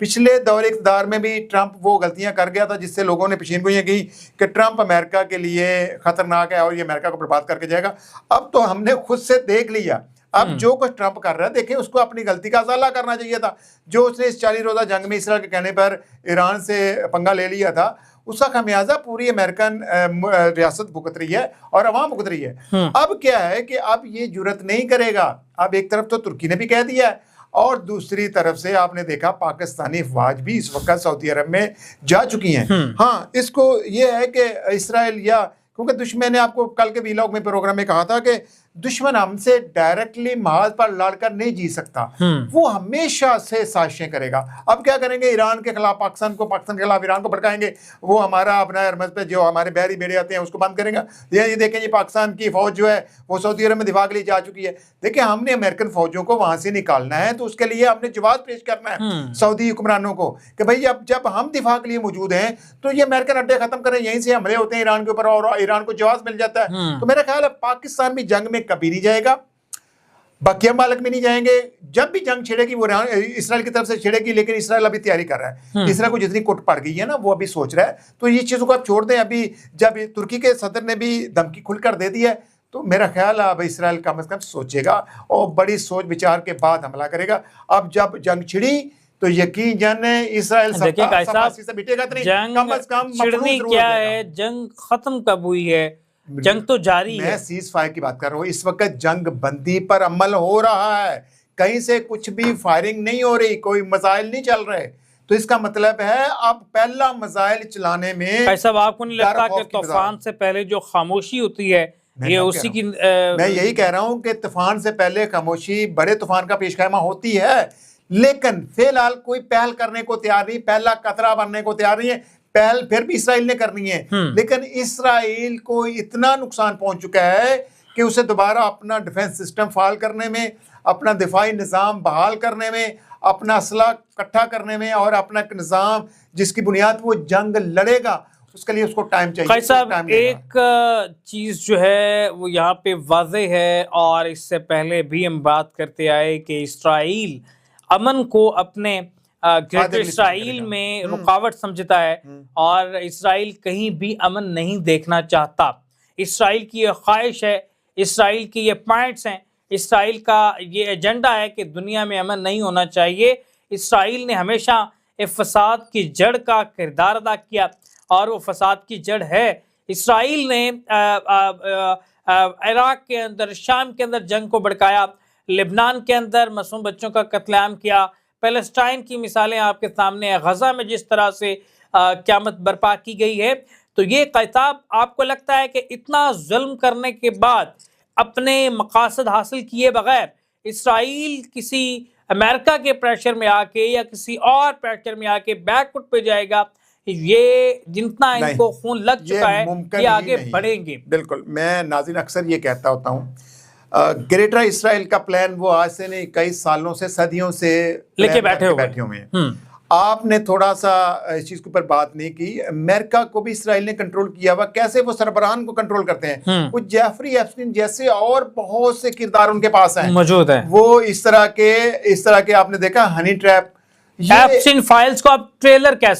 پچھلے دور اقتدار میں بھی ٹرمپ وہ غلطیاں کر گیا تھا جس سے لوگوں نے پیشین گوئیاں کی کہ ٹرمپ امریکہ کے لیے خطرناک ہے اور یہ امریکہ کو برباد کر کے جائے گا. اب تو ہم نے خود سے دیکھ لیا. اب جو کچھ ٹرمپ کر رہا ہے دیکھیں اس کو اپنی غلطی کا ازالہ کرنا چاہیے تھا. جو اس نے اس 40 روزہ جنگ میں اسرائیل کے کہنے پر ایران سے پنگا لے لیا تھا اس کا خمیازہ پوری امریکن ریاست بھگت رہی ہے اور عوام بھگت رہی ہے. اب کیا ہے کہ اب یہ جرت نہیں کرے گا. اب ایک طرف تو ترکی نے بھی کہہ دیا ہے اور دوسری طرف سے آپ نے دیکھا پاکستانی افواج بھی اس وقت سعودی عرب میں جا چکی ہیں. ہاں اس کو یہ ہے کہ اسرائیل یا کیونکہ دشمن نے آپ کو کل کے ویلاگ میں پروگرام میں کہا تھا کہ دشمن ہم سے ڈائریکٹلی محاذ پر لڑ کر نہیں جیت سکتا, وہ ہمیشہ سے سازشیں کرے گا. اب کیا کریں گے, ایران کے خلاف پاکستان کے خلاف ایران کو بھڑکائیں گے, وہ ہمارا اپنا ارمز پہ جو ہمارے بحری بیڑے آتے ہیں اس کو بند کریں گا. یہ دیکھیں یہ پاکستان کی فوج جو ہے وہ سعودی عرب میں دفاع کے لیے جا چکی ہے. دیکھیں ہم نے امریکن فوجوں کو وہاں سے نکالنا ہے تو اس کے لیے ہم نے جواز پیش کرنا ہے سعودی حکمرانوں کو کہ بھائی اب جب ہم دفاع کے لیے موجود ہیں تو یہ امریکن اڈے ختم کریں, یہیں سے حملے ہوتے ہیں ایران کے اوپر اور ایران کو جواز مل جاتا ہے. تو میرا خیال ہے پاکستان بھی جنگ میں کبھی نہیں جائے گا, بقیہ ممالک میں نہیں جائیں گے. جب بھی جنگ چھڑے گی وہ اسرائیل کی طرف سے چھڑے گی, لیکن اسرائیل ابھی تیاری کر رہا ہے. اسرائیل کو جتنی کٹ پڑ گئی ہے نا وہ ابھی سوچ رہا ہے. تو یہ چیزوں کو آپ چھوڑ دیں. ابھی جب ترکی کے صدر نے بھی دھمکی کھل کر دے دی ہے تو میرا خیال ہے اب اسرائیل کم از کم سوچے گا اور بڑی سوچ بچار کے بعد حملہ کرے گا. اب جب جنگ چھڑی تو یقین جانے اسرائیل سے بیٹے گا نہیں, کم از کم چھڑنی کیا ہے, جنگ ختم کب ہوئی ہے, جنگ تو جاری ہے. میں سیز فائر کی بات کر رہا ہوں. اس وقت جنگ بندی پر عمل ہو رہا ہے, کہیں سے کچھ بھی فائرنگ نہیں ہو رہی, کوئی مسائل نہیں چل رہے. تو اس کا مطلب ہے اب پہلا مسائل چلانے میں صاحب آپ کو نہیں لگتا کہ طوفان سے پہلے جو خاموشی ہوتی ہے یہ اسی کی میں یہی کہہ رہا ہوں کہ طوفان سے پہلے خاموشی بڑے طوفان کا پیش خیمہ ہوتی ہے, لیکن فی الحال کوئی پہل کرنے کو تیار نہیں, پہلا قطرہ بننے کو تیار نہیں ہے. پہل پھر بھی اسرائیل نے کرنی ہے, لیکن اسرائیل کو اتنا نقصان پہنچ چکا ہے کہ اسے دوبارہ اپنا ڈیفنس سسٹم فعال کرنے میں, اپنا دفاعی نظام بحال کرنے میں, اپنا اسلحہ اکٹھا کرنے میں اور اپنا نظام جس کی بنیاد وہ جنگ لڑے گا اس کے لیے اس کو ٹائم چاہیے. قائد صاحب ایک چیز جو ہے وہ یہاں پہ واضح ہے اور اس سے پہلے بھی ہم بات کرتے آئے کہ اسرائیل امن کو اپنے گریٹر اسرائیل میں رکاوٹ سمجھتا ہے اور اسرائیل کہیں بھی امن نہیں دیکھنا چاہتا. اسرائیل کی یہ خواہش ہے, اسرائیل کی یہ پوائنٹس ہیں, اسرائیل کا یہ ایجنڈا ہے کہ دنیا میں امن نہیں ہونا چاہیے. اسرائیل نے ہمیشہ فساد کی جڑ کا کردار ادا کیا اور وہ فساد کی جڑ ہے. اسرائیل نے عراق کے اندر, شام کے اندر جنگ کو بھڑکایا, لبنان کے اندر معصوم بچوں کا قتل عام کیا, پیلسٹائن کی مثالیں آپ کے سامنے ہیں, غزہ میں جس طرح سے قیامت برپا کی گئی ہے. تو یہ قیصاب آپ کو لگتا ہے کہ اتنا ظلم کرنے کے بعد اپنے مقاصد حاصل کیے بغیر اسرائیل کسی امریکہ کے پریشر میں آ کے یا کسی اور پریشر میں آ کے بیک فٹ پہ جائے گا؟ یہ جتنا ان کو خون لگ چکا ہے یہ آگے بڑھیں گے. بالکل, میں ناظرین اکثر یہ کہتا ہوتا ہوں گریٹر اسرائیل کا پلان وہ آج سے نہیں کئی سالوں سے صدیوں سے لے کے بیٹھے ہوئے ہیں. آپ نے تھوڑا سا اس چیز کے اوپر بات نہیں کی. امریکہ کو بھی اسرائیل نے کنٹرول کیا ہوا, کیسے وہ سربراہان کو کنٹرول کرتے ہیں. وہ جیفری ایپسٹین جیسے اور بہت سے کردار ان کے پاس ہیں, موجود ہیں. وہ اس طرح کے آپ نے دیکھا ہنی ٹریپ, ایپسٹین فائلز کو آپ ٹریلر کہہ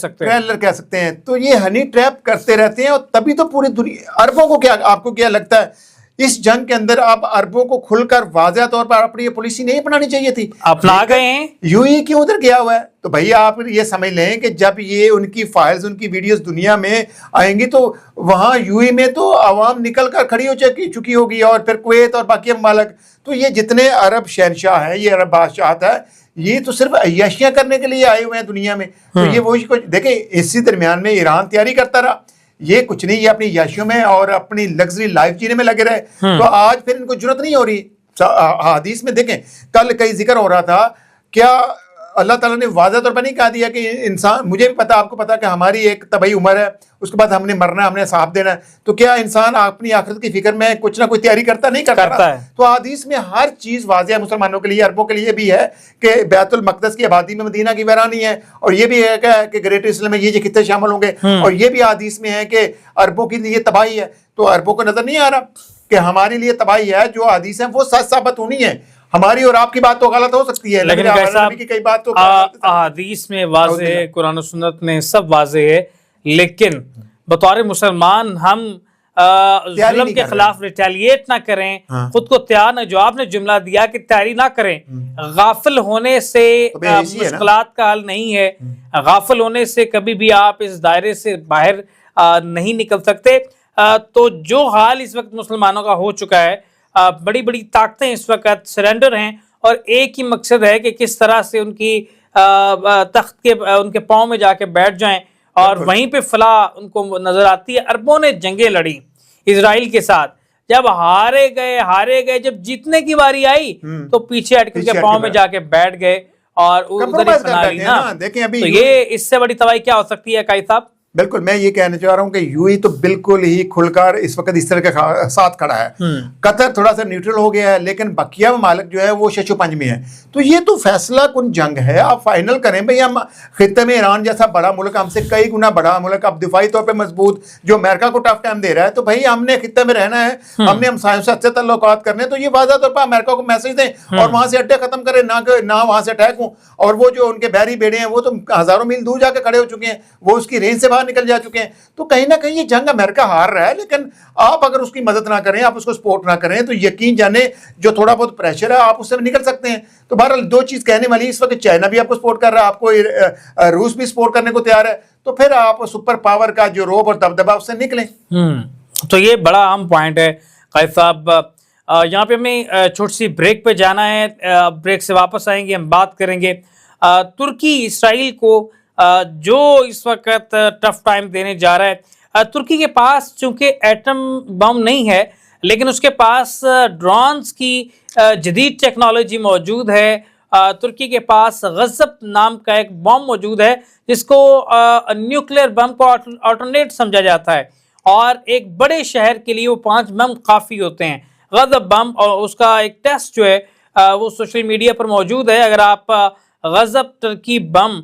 سکتے ہیں. تو یہ ہنی ٹریپ کرتے رہتے ہیں اور تبھی تو پوری دنیا عربوں کو کیا, آپ کو کیا لگتا ہے اس جنگ کے اندر اب عربوں کو کھل کر واضح طور پر اپنی یہ پالیسی نہیں اپنانی چاہیے تھی؟ اپنا گئے ہیں. یو ای کیوں ادھر گیا ہوا ہے؟ تو بھائی آپ یہ سمجھ لیں کہ جب یہ ان کی فائلز ان کی ویڈیوز دنیا میں آئیں گی تو وہاں یو ای میں تو عوام نکل کر کھڑی ہو چکی ہوگی اور پھر کویت اور باقی ممالک. تو یہ جتنے عرب شہنشاہ ہیں, یہ عرب بادشاہت ہے, یہ تو صرف عیاشیاں کرنے کے لیے آئے ہوئے ہیں دنیا میں. تو یہ وہی کچھ دیکھیں, اسی درمیان میں ایران تیاری کرتا رہا. یہ کچھ نہیں, یہ اپنی عیاشیوں میں اور اپنی لگژری لائف جینے میں لگے رہے. تو آج پھر ان کو ضرورت نہیں ہو رہی. حدیث میں دیکھیں کل کئی ذکر ہو رہا تھا, کیا اللہ تعالیٰ نے واضح طور پر نہیں کہا دیا کہ انسان, مجھے بھی پتا, آپ کو پتا کہ ہماری ایک طبعی عمر ہے, اس کے بعد ہم نے مرنا ہے, ہم نے حساب دینا ہے. تو کیا انسان اپنی آخرت کی فکر میں کچھ نہ کوئی تیاری کرتا نہیں کرتا ہے؟ تو حدیث میں ہر چیز واضح ہے, مسلمانوں کے لیے, عربوں کے لیے بھی ہے کہ بیت المقدس کی آبادی میں مدینہ کی ویرانی ہے, اور یہ بھی ہے کہ گریٹر اسرائیل میں یہ خطے شامل ہوں گے, اور یہ بھی حدیث میں ہے کہ عربوں کے لیے تباہی ہے. تو عربوں کو نظر نہیں آ رہا کہ ہمارے لیے تباہی ہے, جو حدیث ہیں وہ سچ ثابت ہونی ہے. ہماری اور آپ کی بات تو غلط ہو سکتی ہے لیکن نبی کی کئی بات تو احادیث میں واضح ہے، قرآن و سنت میں سب واضح ہے، لیکن بطور مسلمان ہم ظلم کے خلاف ریٹیلیٹ نہ کریں، خود کو تیار نہ، جو آپ نے جملہ دیا کہ تیاری نہ کریں، غافل ہونے سے مشکلات کا حل نہیں ہے، غافل ہونے سے کبھی بھی آپ اس دائرے سے باہر نہیں نکل سکتے۔ تو جو حال اس وقت مسلمانوں کا ہو چکا ہے، بڑی بڑی طاقتیں اس وقت سرنڈر ہیں، اور ایک ہی مقصد ہے کہ کس طرح سے ان کی تخت کے ان کے پاؤں میں جا کے بیٹھ جائیں، اور وہیں پہ فلاح ان کو نظر آتی ہے۔ عربوں نے جنگیں لڑی اسرائیل کے ساتھ، جب ہارے گئے، جب جیتنے کی باری آئی تو پیچھے ہٹ کے پاؤں میں جا کے بیٹھ گئے اور ادھر ہی بنا لی نا۔ تو یہ اس سے بڑی تباہی کیا ہو سکتی ہے قائد صاحب؟ بالکل، میں یہ کہنا چاہ رہا ہوں کہ یو ای تو بالکل ہی کھل کر اس وقت اس طرح کے ساتھ کھڑا ہے۔ قطر تھوڑا سا نیوٹرل ہو گیا ہے، لیکن بقیہ ممالک جو ہے وہ شش و پنج میں ہے۔ تو یہ تو فیصلہ کن جنگ ہے، آپ فائنل کریں بھئی۔ ہم خطے میں ایران جیسا بڑا ملک، ہم سے کئی گنا بڑا ملک، اب دفاعی طور پہ مضبوط، جو امریکہ کو ٹف ٹائم دے رہا ہے، تو بھئی ہم نے خطے میں رہنا ہے، ہم نے ہمسایوں سے اچھے تعلقات کرنے، تو یہ واضح طور پر امریکہ کو میسج دیں اور وہاں سے اڈے ختم کریں، نہ وہاں سے اٹیک ہوں۔ اور وہ جو ان کے بحری بیڑے ہیں وہ تو ہزاروں میل دور جا کے کھڑے ہو چکے ہیں، وہ اس کی رینج سے باہر نکل جا چکے ہیں۔ تو کہیں نہ کہیں یہ جنگ امریکہ ہار رہا ہے، لیکن آپ اگر اس کی مدد نہ کریں، آپ اس کو سپورٹ نہ کریں، تو یقین جانے جو تھوڑا بہت پریشر ہے آپ اس سے نکل سکتے ہیں۔ تو بہرحال دو چیز کہنے والی، اس وقت چائنا بھی آپ کو سپورٹ کر رہا ہے، آپ کو روس بھی سپورٹ کرنے کو تیار ہے، تو پھر آپ سپر پاور کا جو روب اور دبدبا اس سے نکلیں۔ تو یہ بڑا اہم پوائنٹ ہے قائد صاحب۔ یہاں پہ ہمیں چھوٹی سی بریک پہ جانا ہے، بریک سے واپس آئیں گے، ہم بات کریں گے ترکی اسرائیل کو جو اس وقت ٹف ٹائم دینے جا رہا ہے۔ ترکی کے پاس چونکہ ایٹم بم نہیں ہے، لیکن اس کے پاس ڈرونز کی جدید ٹیکنالوجی موجود ہے۔ ترکی کے پاس غزب نام کا ایک بم موجود ہے جس کو نیوکلیئر بم کو آلٹرنیٹ سمجھا جاتا ہے، اور ایک بڑے شہر کے لیے وہ 5 بم کافی ہوتے ہیں، غزب بم۔ اور اس کا ایک ٹیسٹ جو ہے وہ سوشل میڈیا پر موجود ہے۔ اگر آپ غزب ترکی بم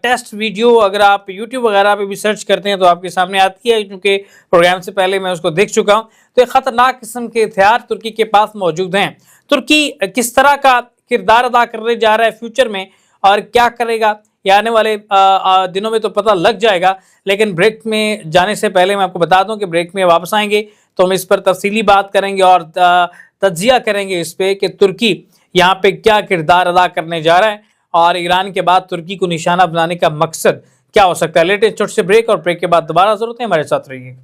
ٹیسٹ ویڈیو اگر آپ یوٹیوب وغیرہ پہ بھی سرچ کرتے ہیں تو آپ کے سامنے آتی ہے، کیونکہ پروگرام سے پہلے میں اس کو دیکھ چکا ہوں۔ تو ایک خطرناک قسم کے ہتھیار ترکی کے پاس موجود ہیں۔ ترکی کس طرح کا کردار ادا کرنے جا رہا ہے فیوچر میں، اور کیا کرے گا یہ آنے والے دنوں میں تو پتہ لگ جائے گا۔ لیکن بریک میں جانے سے پہلے میں آپ کو بتا دوں کہ بریک میں واپس آئیں گے تو ہم اس پر تفصیلی بات کریں گے اور تجزیہ کریں گے اس پہ کہ ترکی یہاں پہ کیا کردار ادا کرنے جا رہا ہے، اور ایران کے بعد ترکی کو نشانہ بنانے کا مقصد کیا ہو سکتا ہے۔ لیٹے چھوٹے سے بریک، اور بریک کے بعد دوبارہ ضرورت ہے، ہمارے ساتھ رہیے۔